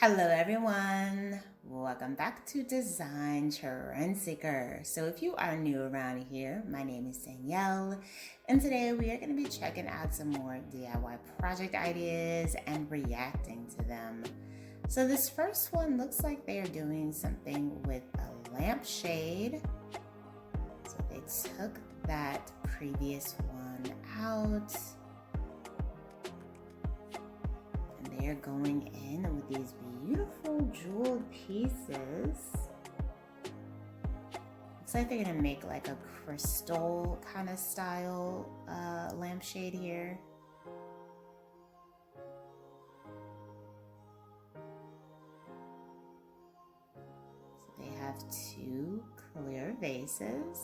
Hello everyone, welcome back to Design Trend Seeker. So if you are new around here, my name is Danielle, and today we are going to be checking out some more DIY project ideas and reacting to them. So this first one looks like they are doing something with a lampshade. So they took that previous one out. They're going in with these beautiful jeweled pieces. Looks like they're gonna make like a crystal kind of style lampshade here. So they have two clear vases.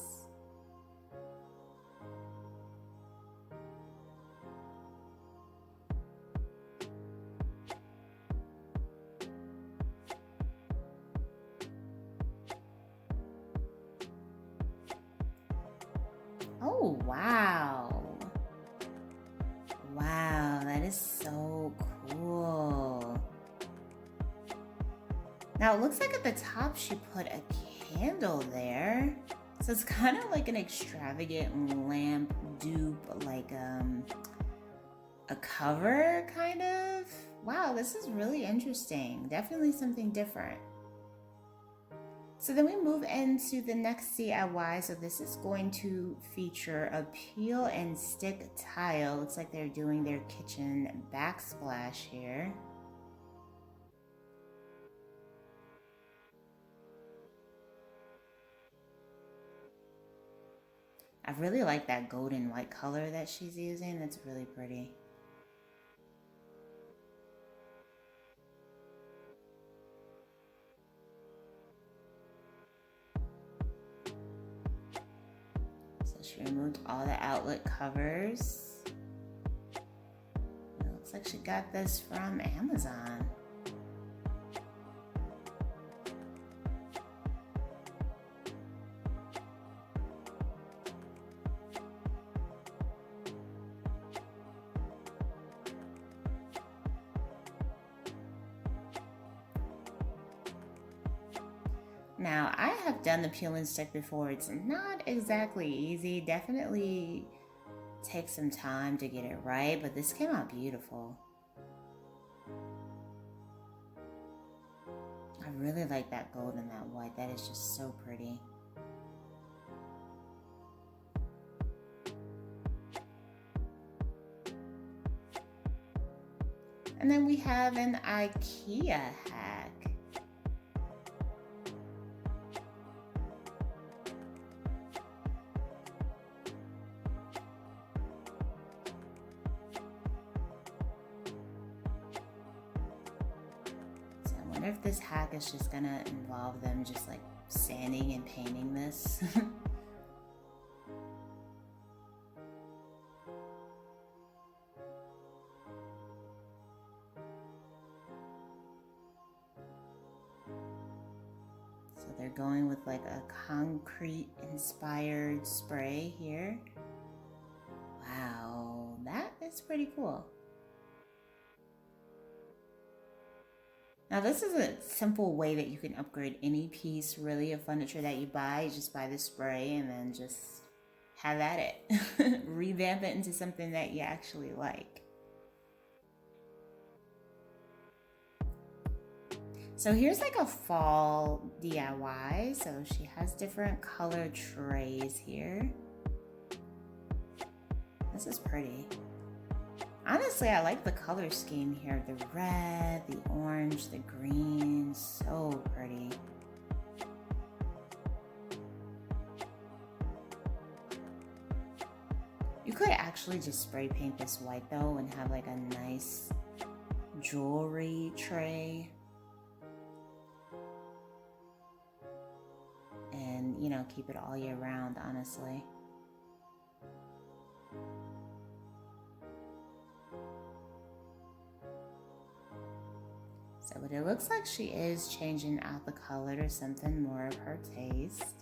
Oh, wow. Wow, that is so cool. Now it looks like at the top she put a candle there. So it's kind of like an extravagant lamp dupe, like a cover kind of. Wow, this is really interesting. Definitely something different. So then we move into the next DIY. So this is going to feature a peel and stick tile. Looks like they're doing their kitchen backsplash here. I really like that golden white color that she's using. It's really pretty. She removed all the outlet covers. It looks like she got this from Amazon. Now, I have done the peel and stick before. It's not exactly easy. Definitely takes some time to get it right, but this came out beautiful. I really like that gold and that white. That is just so pretty. And then we have an IKEA hack. I wonder if this hack is just gonna involve them just like sanding and painting this. So they're going with like a concrete inspired spray here. Wow, that is pretty cool. Now this is a simple way that you can upgrade any piece really of furniture that you buy. You just buy the spray and then just have at it. Revamp it into something that you actually like. So here's like a fall DIY. So she has different color trays here. This is pretty. Honestly, I like the color scheme here. The red, the orange, the green, so pretty. You could actually just spray paint this white though and have like a nice jewelry tray. And, you know, keep it all year round, honestly. So, but it looks like she is changing out the color to something more of her taste.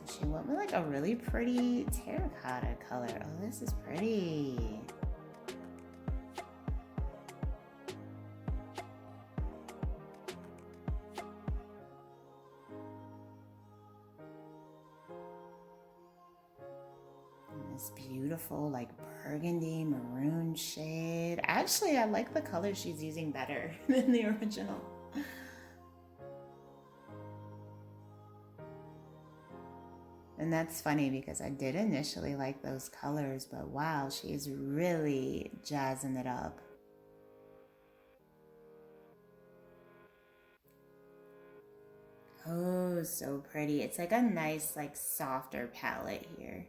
She went with like a really pretty terracotta color. Oh, this is pretty. This beautiful like burgundy maroon shade. Actually, I like the color she's using better than the original. And that's funny because I did initially like those colors, but wow, she's really jazzing it up. Oh, so pretty. It's like a nice, like softer palette here.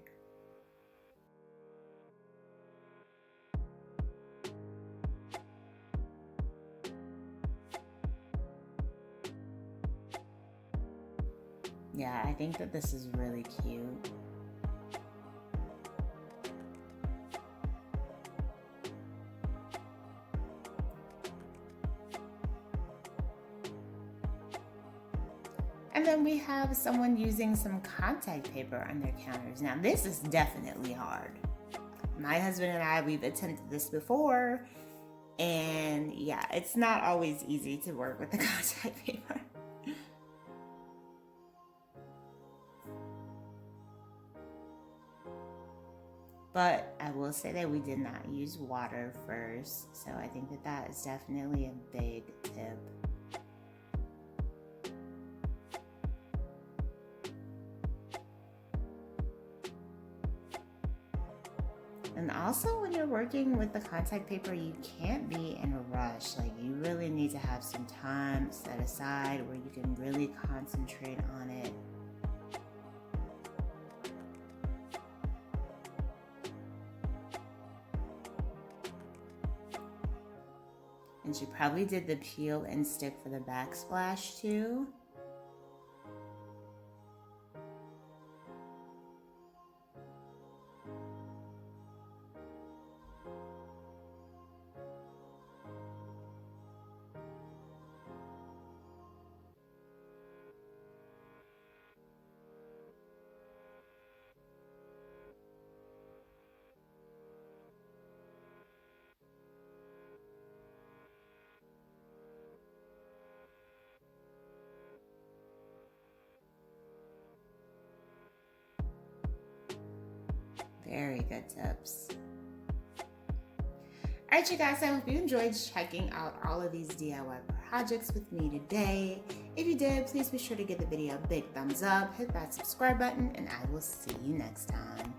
Yeah, I think that this is really cute. And then we have someone using some contact paper on their counters. Now, this is definitely hard. My husband and I, we've attempted this before, and yeah, it's not always easy to work with the contact paper. But I will say that we did not use water first, so I think that that is definitely a big tip. And also when you're working with the contact paper, you can't be in a rush. Like you really need to have some time set aside where you can really concentrate on it. And she probably did the peel and stick for the backsplash too. Very good tips. Alright you guys, I hope you enjoyed checking out all of these DIY projects with me today. If you did, please be sure to give the video a big thumbs up, hit that subscribe button, and I will see you next time.